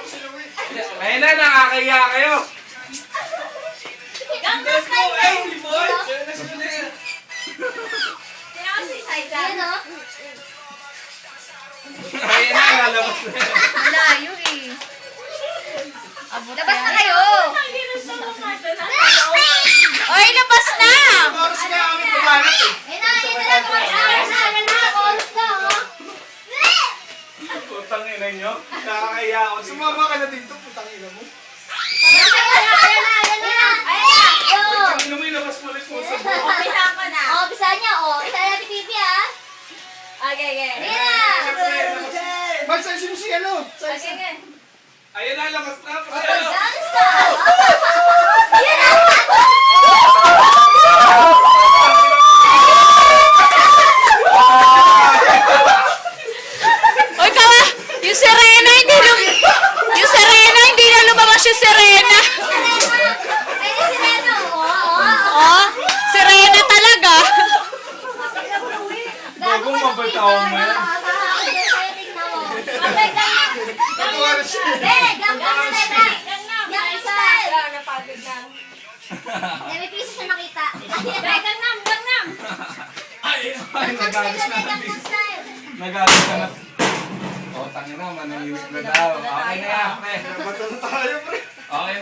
Ayun na, nakakaya kayo. Ganggas kayo! Ayun na, lalabas na. Malayo eh. Labas na kayo! Oy, labas na! Oras na kami pumanap eh. Putang ina nyo. Nakakaya ako. Sumama ka na dito, putang ina mo. Ano mo ilabas mo ulit mo sa Mag, saan si ano? Ayun na, labas na. Oy, kawa! Yung Serena, yung Serena, hindi na lumabas yung Serena. Oh, Serena talaga. Bagong mabataon mo yan. May piso siya makita. Gangnam! Ay, nagalis na. Gangnam style. Nagalis ka na. O, tangina, mananginig na daw. Okay na yan, pre. Nabato na tayo, pre. Okay.